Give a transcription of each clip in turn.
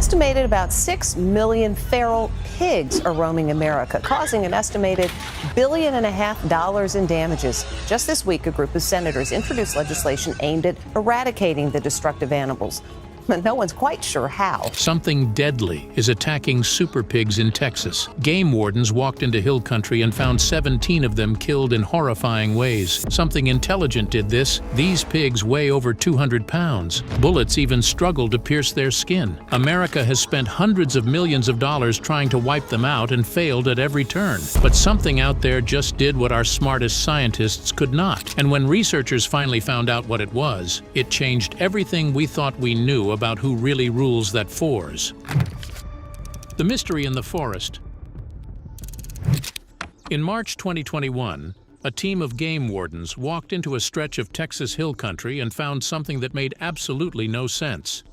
estimated about 6 million feral pigs are roaming America, causing an estimated $1.5 billion in damages. Just this week, a group of senators introduced legislation aimed at eradicating the destructive animals. But no one's quite sure how. Something deadly is attacking super pigs in Texas. Game wardens walked into hill country and found 17 of them killed in horrifying ways. Something intelligent did this. These pigs weigh over 200 pounds. Bullets even struggle to pierce their skin. America has spent hundreds of millions of dollars trying to wipe them out and failed at every turn. But something out there just did what our smartest scientists could not. And when researchers finally found out what it was, it changed everything we thought we knew about who really rules that force. The mystery in the forest. In March 2021, a team of game wardens walked into a stretch of Texas hill country and found something that made absolutely no sense.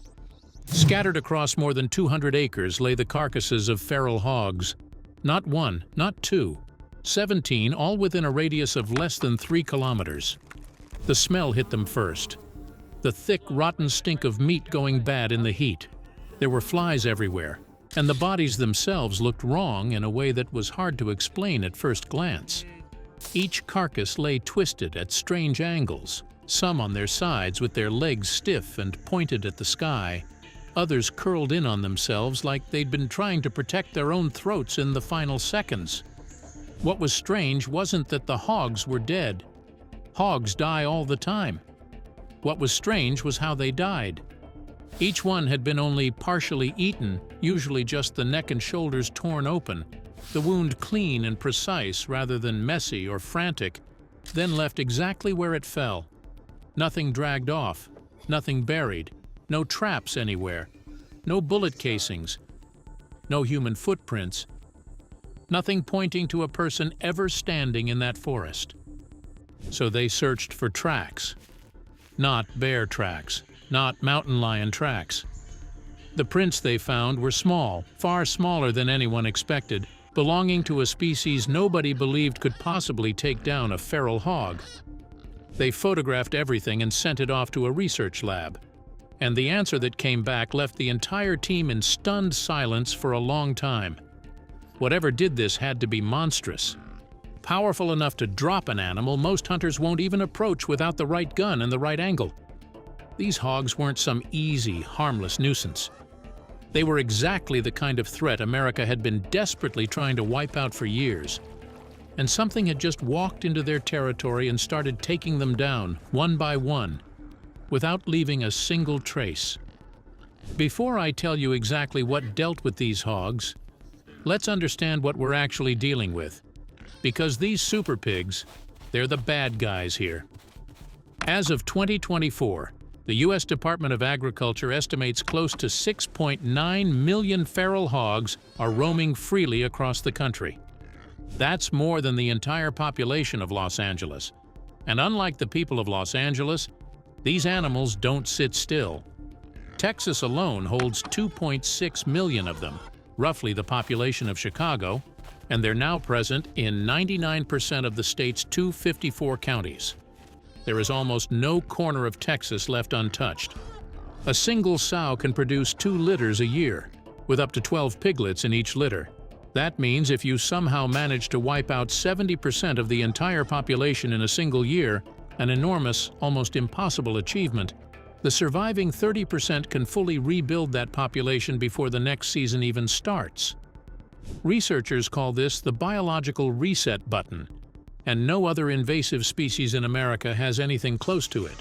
Scattered across more than 200 acres lay the carcasses of feral hogs. Not one, not two, 17, all within a radius of less than 3 kilometers. The smell hit them first. The thick, rotten stink of meat going bad in the heat. There were flies everywhere, and the bodies themselves looked wrong in a way that was hard to explain at first glance. Each carcass lay twisted at strange angles, some on their sides with their legs stiff and pointed at the sky, others curled in on themselves like they'd been trying to protect their own throats in the final seconds. What was strange wasn't that the hogs were dead. Hogs die all the time. What was strange was how they died. Each one had been only partially eaten, usually just the neck and shoulders torn open, the wound clean and precise rather than messy or frantic, then left exactly where it fell. Nothing dragged off, nothing buried, no traps anywhere, no bullet casings, no human footprints, nothing pointing to a person ever standing in that forest. So they searched for tracks. Not bear tracks, not mountain lion tracks. The prints they found were small, far smaller than anyone expected, belonging to a species nobody believed could possibly take down a feral hog. They photographed everything and sent it off to a research lab. And the answer that came back left the entire team in stunned silence for a long time. Whatever did this had to be monstrous. Powerful enough to drop an animal most hunters won't even approach without the right gun and the right angle. These hogs weren't some easy, harmless nuisance. They were exactly the kind of threat America had been desperately trying to wipe out for years. And something had just walked into their territory and started taking them down, one by one, without leaving a single trace. Before I tell you exactly what dealt with these hogs, let's understand what we're actually dealing with. Because these super pigs, they're the bad guys here. As of 2024, the U.S. Department of Agriculture estimates close to 6.9 million feral hogs are roaming freely across the country. That's more than the entire population of Los Angeles. And unlike the people of Los Angeles, these animals don't sit still. Texas alone holds 2.6 million of them, roughly the population of Chicago, and they're now present in 99% of the state's 254 counties. There is almost no corner of Texas left untouched. A single sow can produce 2 litters a year, with up to 12 piglets in each litter. That means if you somehow manage to wipe out 70% of the entire population in a single year, an enormous, almost impossible achievement, the surviving 30% can fully rebuild that population before the next season even starts. Researchers call this the biological reset button, and no other invasive species in America has anything close to it.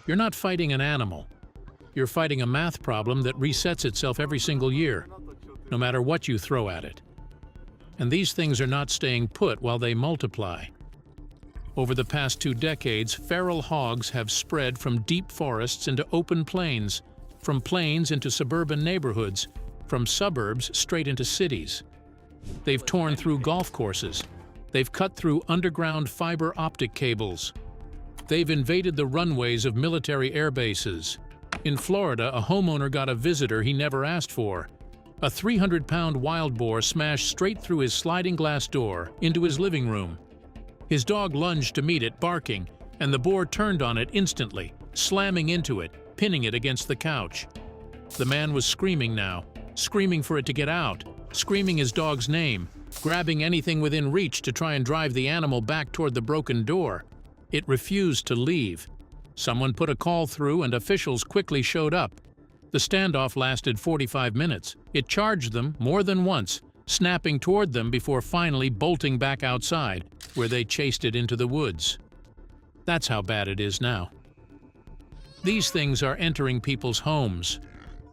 You're not fighting an animal. You're fighting a math problem that resets itself every single year, no matter what you throw at it. And these things are not staying put while they multiply. Over the past 2 decades, feral hogs have spread from deep forests into open plains, from plains into suburban neighborhoods, from suburbs straight into cities. They've torn through golf courses. They've cut through underground fiber optic cables. They've invaded the runways of military air bases. In Florida, a homeowner got a visitor he never asked for. A 300-pound wild boar smashed straight through his sliding glass door into his living room. His dog lunged to meet it, barking, and the boar turned on it instantly, slamming into it, pinning it against the couch. The man was screaming now, screaming for it to get out, screaming his dog's name, grabbing anything within reach to try and drive the animal back toward the broken door. It refused to leave. Someone put a call through and officials quickly showed up. The standoff lasted 45 minutes. It charged them more than once, snapping toward them before finally bolting back outside, where they chased it into the woods. That's how bad it is now. These things are entering people's homes.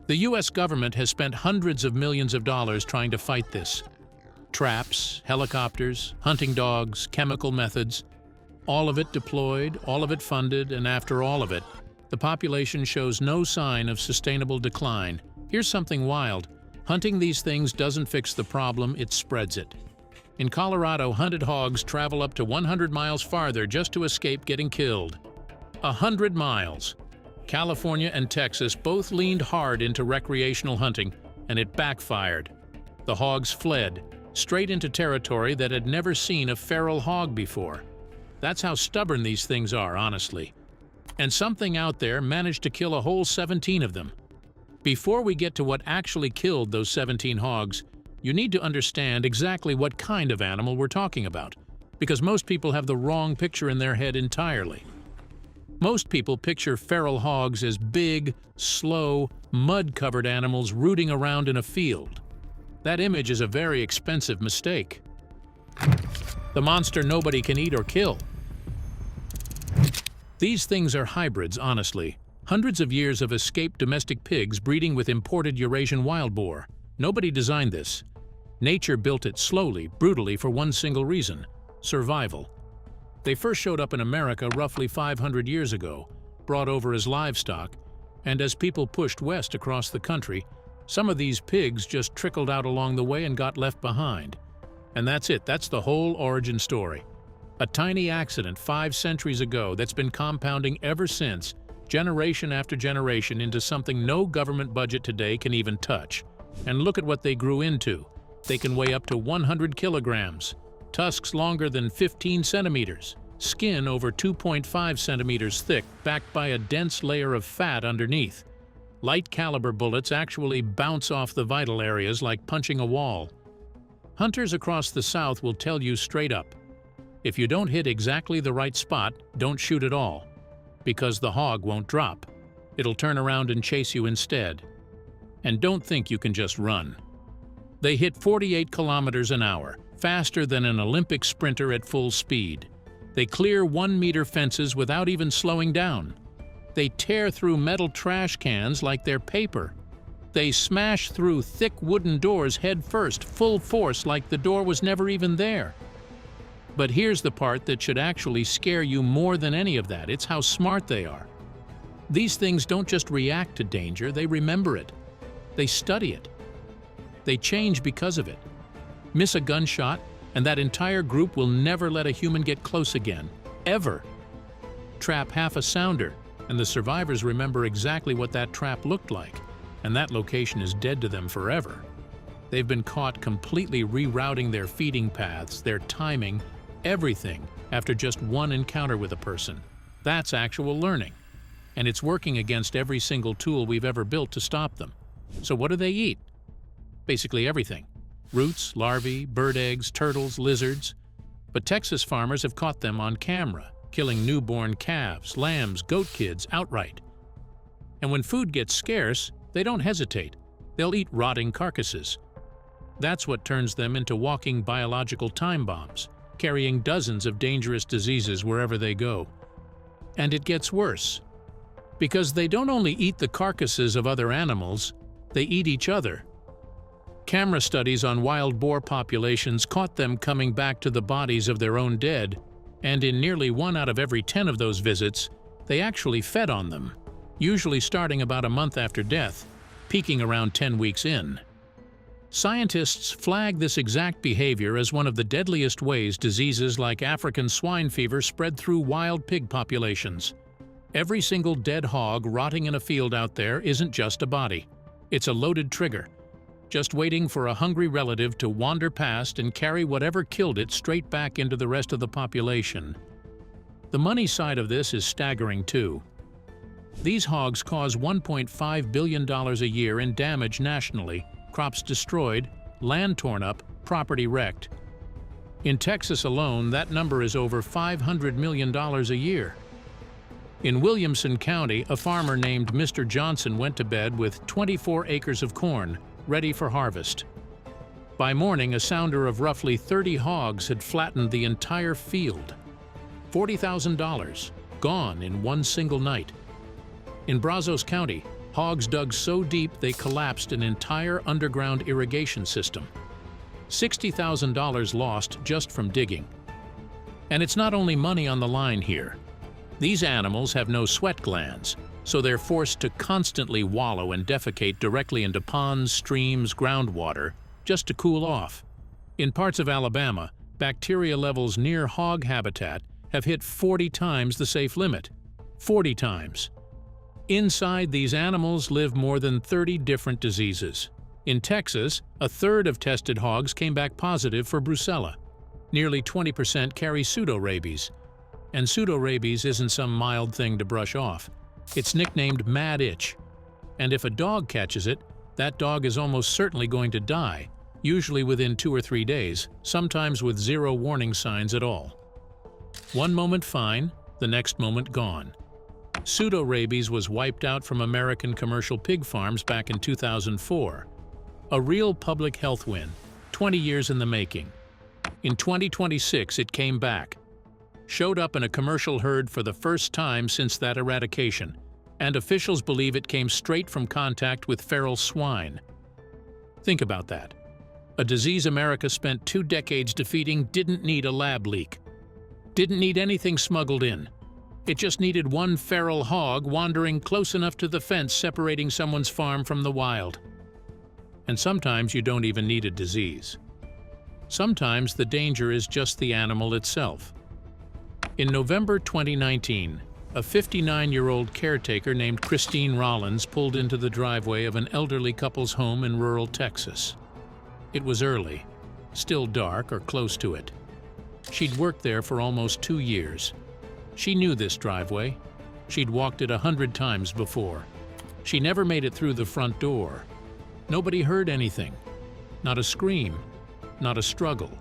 The US government has spent hundreds of millions of dollars trying to fight this. Traps, helicopters, hunting dogs, chemical methods, all of it deployed, all of it funded, and after all of it, the population shows no sign of sustainable decline. Here's something wild. Hunting these things doesn't fix the problem, it spreads it. In Colorado, hunted hogs travel up to 100 miles farther just to escape getting killed. 100 miles! California and Texas both leaned hard into recreational hunting, and it backfired. The hogs fled, straight into territory that had never seen a feral hog before. That's how stubborn these things are, honestly. And something out there managed to kill a whole 17 of them. Before we get to what actually killed those 17 hogs, you need to understand exactly what kind of animal we're talking about, because most people have the wrong picture in their head entirely. Most people picture feral hogs as big, slow, mud-covered animals rooting around in a field. That image is a very expensive mistake. The monster nobody can eat or kill. These things are hybrids, honestly. Hundreds of years of escaped domestic pigs breeding with imported Eurasian wild boar. Nobody designed this. Nature built it slowly, brutally, for one single reason: survival. They first showed up in America roughly 500 years ago, brought over as livestock, and as people pushed west across the country, some of these pigs just trickled out along the way and got left behind. And that's it, that's the whole origin story. A tiny accident 5 centuries ago that's been compounding ever since, generation after generation, into something no government budget today can even touch. And look at what they grew into. They can weigh up to 100 kilograms, tusks longer than 15 centimeters, skin over 2.5 centimeters thick, backed by a dense layer of fat underneath. Light caliber bullets actually bounce off the vital areas like punching a wall. Hunters across the South will tell you straight up, if you don't hit exactly the right spot, don't shoot at all, because the hog won't drop. It'll turn around and chase you instead. And don't think you can just run. They hit 48 kilometers an hour, faster than an Olympic sprinter at full speed. They clear 1-meter fences without even slowing down. They tear through metal trash cans like they're paper. They smash through thick wooden doors head first, full force, like the door was never even there. But here's the part that should actually scare you more than any of that. It's how smart they are. These things don't just react to danger, they remember it. They study it. They change because of it. Miss a gunshot, and that entire group will never let a human get close again. Ever. Trap half a sounder, and the survivors remember exactly what that trap looked like, and that location is dead to them forever. They've been caught completely rerouting their feeding paths, their timing, everything, after just one encounter with a person. That's actual learning. And it's working against every single tool we've ever built to stop them. So what do they eat? Basically everything. Roots, larvae, bird eggs, turtles, lizards. But Texas farmers have caught them on camera, killing newborn calves, lambs, goat kids outright. And when food gets scarce, they don't hesitate. They'll eat rotting carcasses. That's what turns them into walking biological time bombs, carrying dozens of dangerous diseases wherever they go. And it gets worse. Because they don't only eat the carcasses of other animals, they eat each other. Camera studies on wild boar populations caught them coming back to the bodies of their own dead, and in nearly 1 out of every 10 of those visits, they actually fed on them, usually starting about a month after death, peaking around 10 weeks in. Scientists flag this exact behavior as one of the deadliest ways diseases like African swine fever spread through wild pig populations. Every single dead hog rotting in a field out there isn't just a body. It's a loaded trigger, just waiting for a hungry relative to wander past and carry whatever killed it straight back into the rest of the population. The money side of this is staggering too. These hogs cause $1.5 billion a year in damage nationally, crops destroyed, land torn up, property wrecked. In Texas alone, that number is over $500 million a year. In Williamson County, a farmer named Mr. Johnson went to bed with 24 acres of corn, ready for harvest. By morning, a sounder of roughly 30 hogs had flattened the entire field. $40,000, gone in one single night. In Brazos County, hogs dug so deep they collapsed an entire underground irrigation system. $60,000 lost just from digging. And it's not only money on the line here. These animals have no sweat glands, so they're forced to constantly wallow and defecate directly into ponds, streams, groundwater, just to cool off. In parts of Alabama, bacteria levels near hog habitat have hit 40 times the safe limit. 40 times. Inside these animals live more than 30 different diseases. In Texas, a third of tested hogs came back positive for brucella. Nearly 20% carry pseudorabies. And pseudorabies isn't some mild thing to brush off. It's nicknamed mad itch. And if a dog catches it, that dog is almost certainly going to die, usually within 2 or 3 days, sometimes with zero warning signs at all. One moment fine, the next moment gone. Pseudorabies was wiped out from American commercial pig farms back in 2004. A real public health win, 20 years in the making. In 2026, it came back. Showed up in a commercial herd for the first time since that eradication, and officials believe it came straight from contact with feral swine. Think about that. A disease America spent 2 decades defeating didn't need a lab leak. Didn't need anything smuggled in. It just needed one feral hog wandering close enough to the fence separating someone's farm from the wild. And sometimes you don't even need a disease. Sometimes the danger is just the animal itself. In November 2019, a 59-year-old caretaker named Christine Rollins pulled into the driveway of an elderly couple's home in rural Texas. It was early, still dark or close to it. She'd worked there for almost 2 years. She knew this driveway. She'd walked it 100 times before. She never made it through the front door. Nobody heard anything. Not a scream, not a struggle.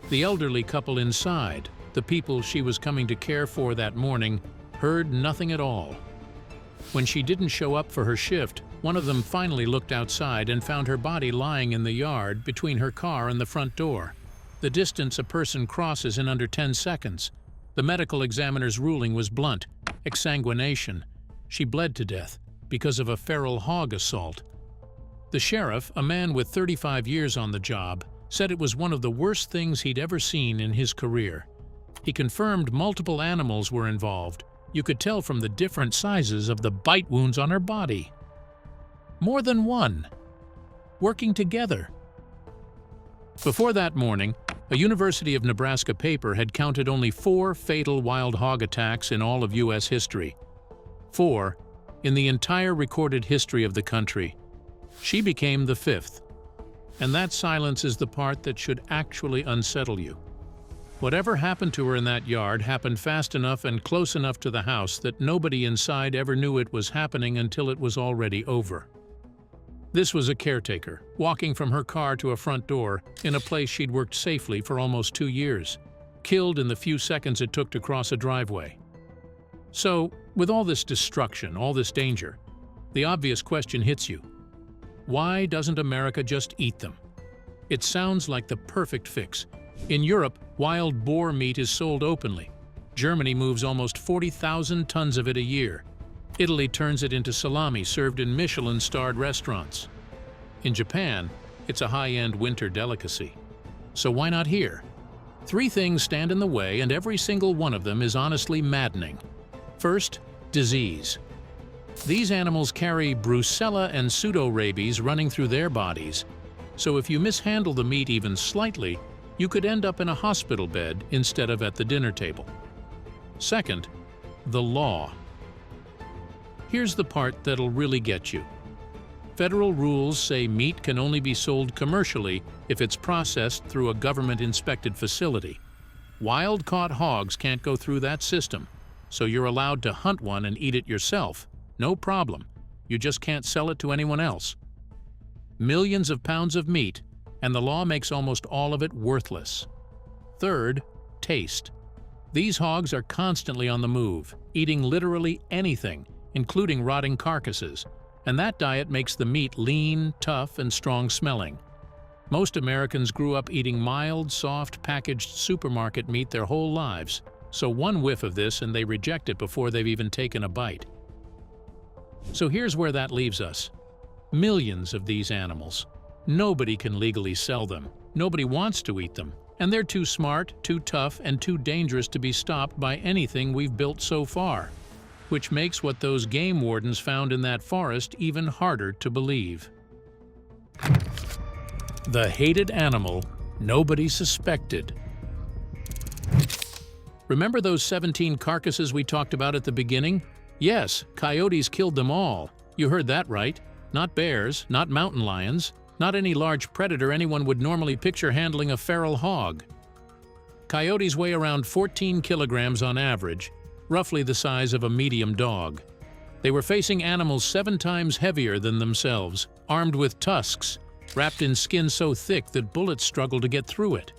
The elderly couple inside, the people she was coming to care for that morning, heard nothing at all. When she didn't show up for her shift, one of them finally looked outside and found her body lying in the yard between her car and the front door. The distance a person crosses in under 10 seconds. The medical examiner's ruling was blunt: exsanguination. She bled to death because of a feral hog assault. The sheriff, a man with 35 years on the job, said it was one of the worst things he'd ever seen in his career. He confirmed multiple animals were involved. You could tell from the different sizes of the bite wounds on her body. More than one. Working together. Before that morning, a University of Nebraska paper had counted only 4 fatal wild hog attacks in all of U.S. history. 4 in the entire recorded history of the country. She became the 5th. And that silence is the part that should actually unsettle you. Whatever happened to her in that yard happened fast enough and close enough to the house that nobody inside ever knew it was happening until it was already over. This was a caretaker, walking from her car to a front door in a place she'd worked safely for almost 2 years, killed in the few seconds it took to cross a driveway. So, with all this destruction, all this danger, the obvious question hits you. Why doesn't America just eat them? It sounds like the perfect fix. In Europe, wild boar meat is sold openly. Germany moves almost 40,000 tons of it a year. Italy turns it into salami served in Michelin-starred restaurants. In Japan, it's a high-end winter delicacy. So why not here? 3 things stand in the way, and every single one of them is honestly maddening. First, disease. These animals carry brucella and pseudorabies running through their bodies, so if you mishandle the meat even slightly, you could end up in a hospital bed instead of at the dinner table. Second, the law. Here's the part that'll really get you. Federal rules say meat can only be sold commercially if it's processed through a government-inspected facility. Wild-caught hogs can't go through that system. so you're allowed to hunt one and eat it yourself. No problem. You just can't sell it to anyone else. Millions of pounds of meat, and the law makes almost all of it worthless. Third, taste. These hogs are constantly on the move, eating literally anything, including rotting carcasses, and that diet makes the meat lean, tough, and strong-smelling. Most Americans grew up eating mild, soft, packaged supermarket meat their whole lives, so one whiff of this and they reject it before they've even taken a bite. So here's where that leaves us. Millions of these animals. Nobody can legally sell them. Nobody wants to eat them. And they're too smart, too tough, and too dangerous to be stopped by anything we've built so far, which makes what those game wardens found in that forest even harder to believe. The hated animal nobody suspected. Remember those 17 carcasses we talked about at the beginning? Yes, coyotes killed them all. You heard that right. Not bears, not mountain lions, not any large predator anyone would normally picture handling a feral hog. Coyotes weigh around 14 kilograms on average, roughly the size of a medium dog. They were facing animals 7 times heavier than themselves, armed with tusks, wrapped in skin so thick that bullets struggled to get through it.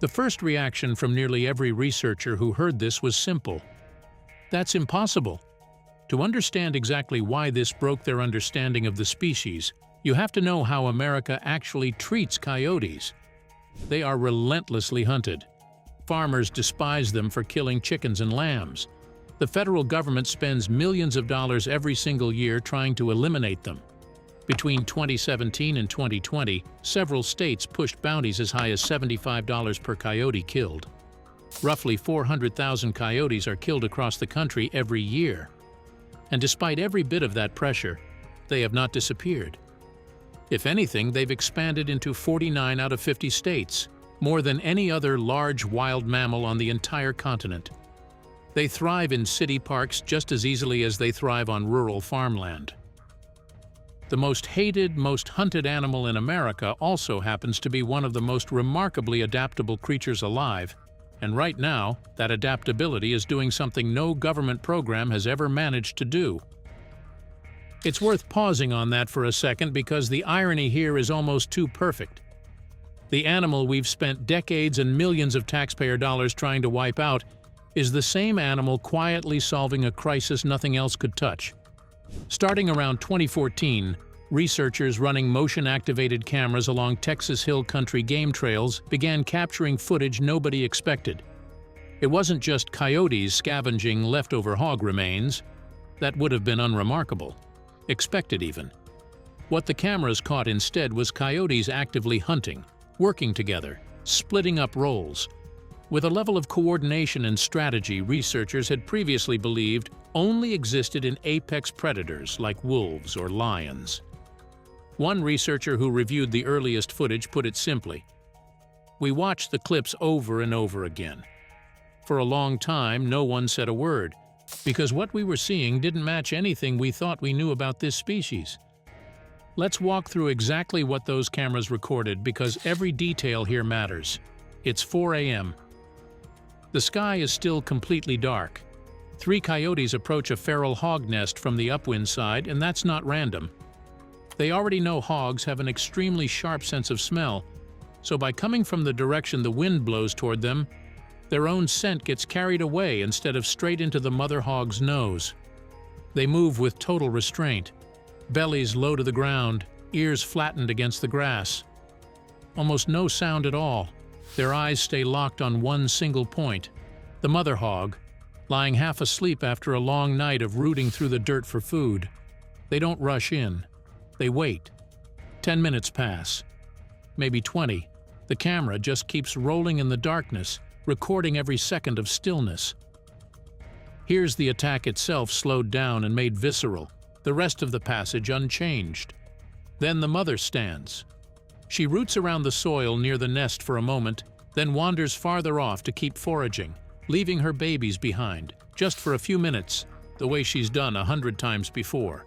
The first reaction from nearly every researcher who heard this was simple. That's impossible. To understand exactly why this broke their understanding of the species, you have to know how America actually treats coyotes. They are relentlessly hunted. Farmers despise them for killing chickens and lambs. The federal government spends millions of dollars every single year trying to eliminate them. Between 2017 and 2020, several states pushed bounties as high as $75 per coyote killed. Roughly 400,000 coyotes are killed across the country every year. And despite every bit of that pressure, they have not disappeared. If anything, they've expanded into 49 out of 50 states, more than any other large wild mammal on the entire continent. They thrive in city parks just as easily as they thrive on rural farmland. The most hated, most hunted animal in America also happens to be one of the most remarkably adaptable creatures alive, and right now, that adaptability is doing something no government program has ever managed to do. It's worth pausing on that for a second because the irony here is almost too perfect. The animal we've spent decades and millions of taxpayer dollars trying to wipe out is the same animal quietly solving a crisis nothing else could touch. Starting around 2014, researchers running motion-activated cameras along Texas Hill Country game trails began capturing footage nobody expected. It wasn't just coyotes scavenging leftover hog remains. That would have been unremarkable. Expected even. What the cameras caught instead was coyotes actively hunting, working together, splitting up roles. With a level of coordination and strategy researchers had previously believed only existed in apex predators like wolves or lions. One researcher who reviewed the earliest footage put it simply, "We watched the clips over and over again. For a long time, no one said a word, because what we were seeing didn't match anything we thought we knew about this species." Let's walk through exactly what those cameras recorded because every detail here matters. It's 4 a.m. The sky is still completely dark. 3 coyotes approach a feral hog nest from the upwind side, and that's not random. They already know hogs have an extremely sharp sense of smell, so by coming from the direction the wind blows toward them, their own scent gets carried away instead of straight into the mother hog's nose. They move with total restraint, bellies low to the ground, ears flattened against the grass. Almost no sound at all. Their eyes stay locked on one single point, the mother hog, lying half asleep after a long night of rooting through the dirt for food. They don't rush in. They wait. 10 minutes pass. Maybe 20. The camera just keeps rolling in the darkness, recording every second of stillness. Here's the attack itself slowed down and made visceral, the rest of the passage unchanged. Then the mother stands. She roots around the soil near the nest for a moment, then wanders farther off to keep foraging, leaving her babies behind, just for a few minutes, the way she's done 100 times before.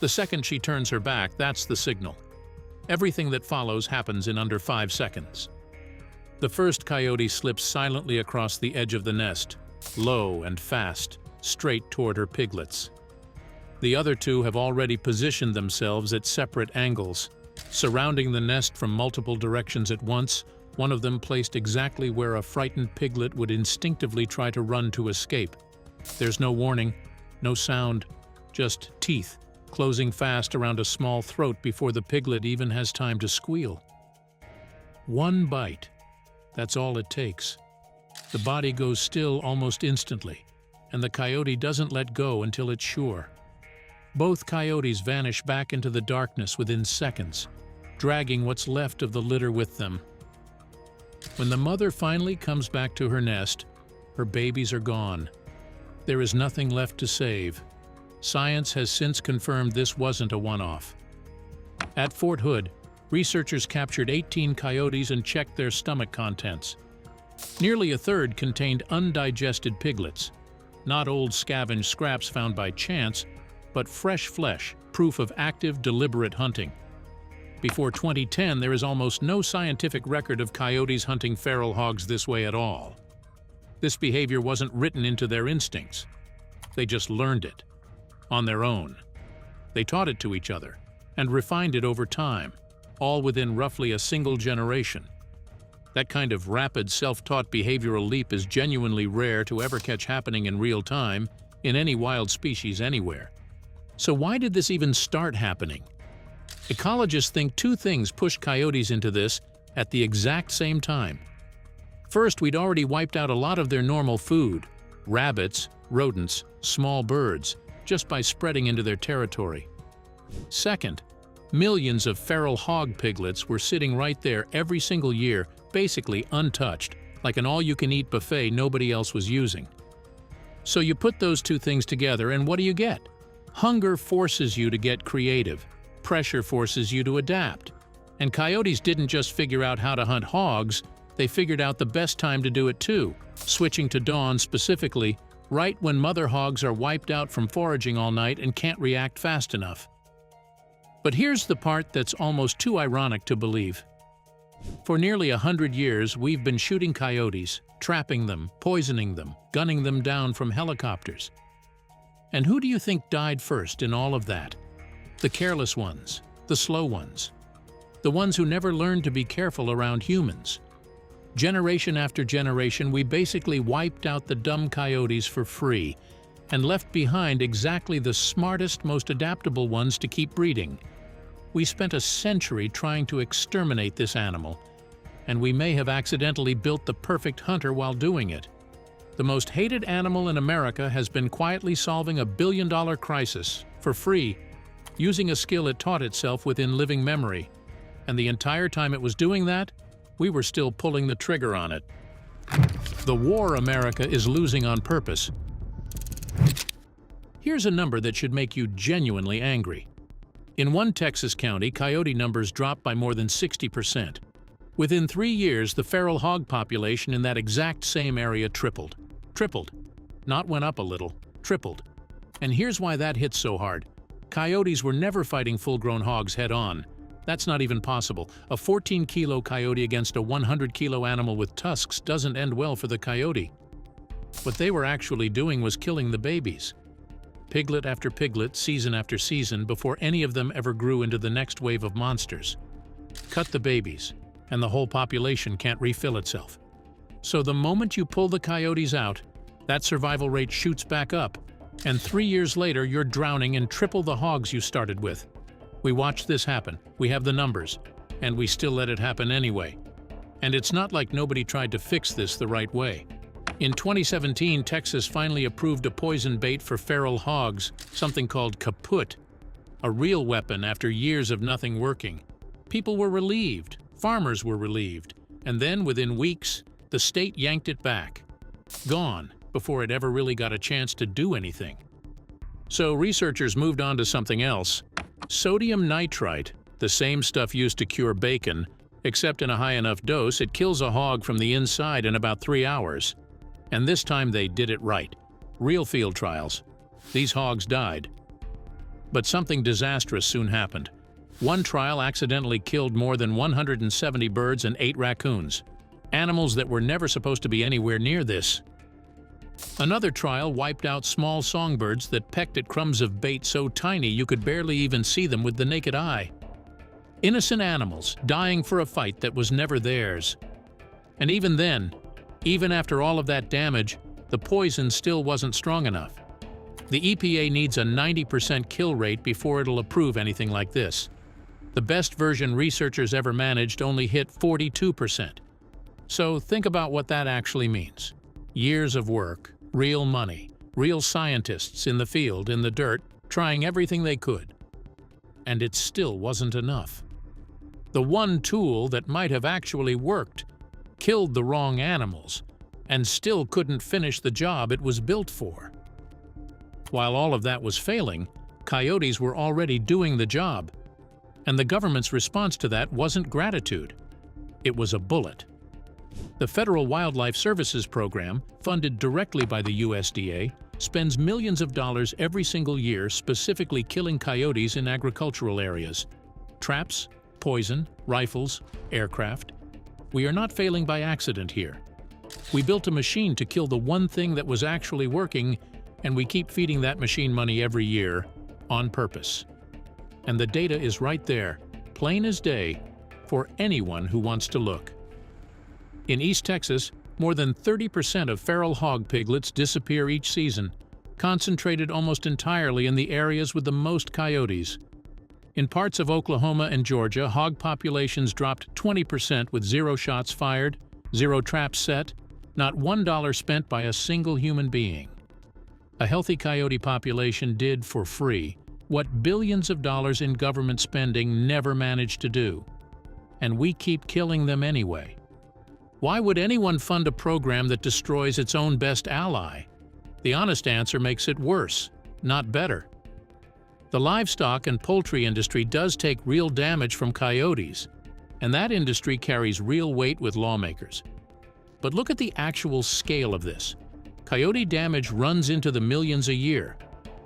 The second she turns her back, that's the signal. Everything that follows happens in under 5 seconds. The first coyote slips silently across the edge of the nest, low and fast, straight toward her piglets. The other two have already positioned themselves at separate angles, surrounding the nest from multiple directions at once, one of them placed exactly where a frightened piglet would instinctively try to run to escape. There's no warning, no sound, just teeth closing fast around a small throat before the piglet even has time to squeal. One bite. That's all it takes. The body goes still almost instantly, and the coyote doesn't let go until it's sure. Both coyotes vanish back into the darkness within seconds, dragging what's left of the litter with them. When the mother finally comes back to her nest, her babies are gone. There is nothing left to save. Science has since confirmed this wasn't a one-off. At Fort Hood, researchers captured 18 coyotes and checked their stomach contents. Nearly a third contained undigested piglets, not old scavenged scraps found by chance, but fresh flesh, proof of active, deliberate hunting. Before 2010, there is almost no scientific record of coyotes hunting feral hogs this way at all. This behavior wasn't written into their instincts. They just learned it, on their own. They taught it to each other, and refined it over time, all within roughly a single generation. That kind of rapid, self-taught behavioral leap is genuinely rare to ever catch happening in real time in any wild species anywhere. So why did this even start happening? Ecologists think two things pushed coyotes into this at the exact same time. First, we'd already wiped out a lot of their normal food, rabbits, rodents, small birds, just by spreading into their territory. Second, millions of feral hog piglets were sitting right there every single year, basically untouched, like an all-you-can-eat buffet nobody else was using. So you put those two things together and what do you get? Hunger forces you to get creative. Pressure forces you to adapt. And coyotes didn't just figure out how to hunt hogs, they figured out the best time to do it too, switching to dawn specifically, right when mother hogs are wiped out from foraging all night and can't react fast enough. But here's the part that's almost too ironic to believe. For nearly 100 years, we've been shooting coyotes, trapping them, poisoning them, gunning them down from helicopters. And who do you think died first in all of that? The careless ones, the slow ones, the ones who never learned to be careful around humans. Generation after generation, we basically wiped out the dumb coyotes for free and left behind exactly the smartest, most adaptable ones to keep breeding. We spent a century trying to exterminate this animal, and we may have accidentally built the perfect hunter while doing it. The most hated animal in America has been quietly solving a billion-dollar crisis, for free, using a skill it taught itself within living memory. And the entire time it was doing that, we were still pulling the trigger on it. The war America is losing on purpose. Here's a number that should make you genuinely angry. In one Texas county, coyote numbers dropped by more than 60%. Within 3 years, the feral hog population in that exact same area tripled. Tripled. Not went up a little, tripled. And here's why that hits so hard. Coyotes were never fighting full-grown hogs head-on. That's not even possible. A 14-kilo coyote against a 100-kilo animal with tusks doesn't end well for the coyote. What they were actually doing was killing the babies. Piglet after piglet, season after season, before any of them ever grew into the next wave of monsters. Cut the babies, and the whole population can't refill itself. So the moment you pull the coyotes out, that survival rate shoots back up, and 3 years later you're drowning in triple the hogs you started with. We watched this happen, we have the numbers, and we still let it happen anyway. And it's not like nobody tried to fix this the right way. In 2017, Texas finally approved a poison bait for feral hogs, something called kaput, a real weapon after years of nothing working. People were relieved, farmers were relieved, and then within weeks, the state yanked it back. Gone, before it ever really got a chance to do anything. So researchers moved on to something else. Sodium nitrite, the same stuff used to cure bacon, except in a high enough dose it kills a hog from the inside in about 3 hours. And this time they did it right. Real field trials. These hogs died. But something disastrous soon happened. One trial accidentally killed more than 170 birds and 8 raccoons. Animals that were never supposed to be anywhere near this. Another trial wiped out small songbirds that pecked at crumbs of bait so tiny you could barely even see them with the naked eye. Innocent animals dying for a fight that was never theirs. And even then, even after all of that damage, the poison still wasn't strong enough. The EPA needs a 90% kill rate before it'll approve anything like this. The best version researchers ever managed only hit 42%. So think about what that actually means. Years of work, real money, real scientists in the field, in the dirt, trying everything they could. And it still wasn't enough. The one tool that might have actually worked killed the wrong animals and still couldn't finish the job it was built for. While all of that was failing, coyotes were already doing the job. And the government's response to that wasn't gratitude. It was a bullet. The Federal Wildlife Services Program, funded directly by the USDA, spends millions of dollars every single year specifically killing coyotes in agricultural areas. Traps, poison, rifles, aircraft. We are not failing by accident here. We built a machine to kill the one thing that was actually working, and we keep feeding that machine money every year, on purpose. And the data is right there, plain as day, for anyone who wants to look. In East Texas, more than 30% of feral hog piglets disappear each season, concentrated almost entirely in the areas with the most coyotes. In parts of Oklahoma and Georgia, hog populations dropped 20% with 0 shots fired, 0 traps set, not $1 spent by a single human being. A healthy coyote population did, for free, what billions of dollars in government spending never managed to do. And we keep killing them anyway. Why would anyone fund a program that destroys its own best ally? The honest answer makes it worse, not better. The livestock and poultry industry does take real damage from coyotes, and that industry carries real weight with lawmakers. But look at the actual scale of this. Coyote damage runs into the millions a year.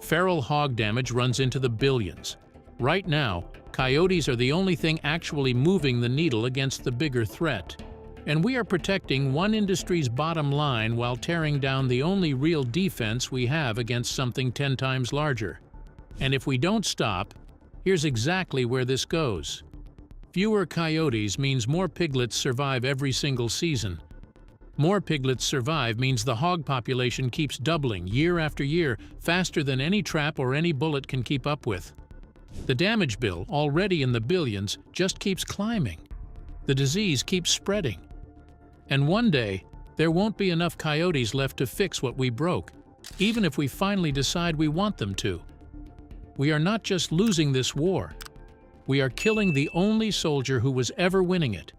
Feral hog damage runs into the billions. Right now, coyotes are the only thing actually moving the needle against the bigger threat. And we are protecting one industry's bottom line while tearing down the only real defense we have against something 10 times larger. And if we don't stop, here's exactly where this goes. Fewer coyotes means more piglets survive every single season. More piglets survive means the hog population keeps doubling year after year, faster than any trap or any bullet can keep up with. The damage bill, already in the billions, just keeps climbing. The disease keeps spreading. And one day, there won't be enough coyotes left to fix what we broke, even if we finally decide we want them to. We are not just losing this war. We are killing the only soldier who was ever winning it.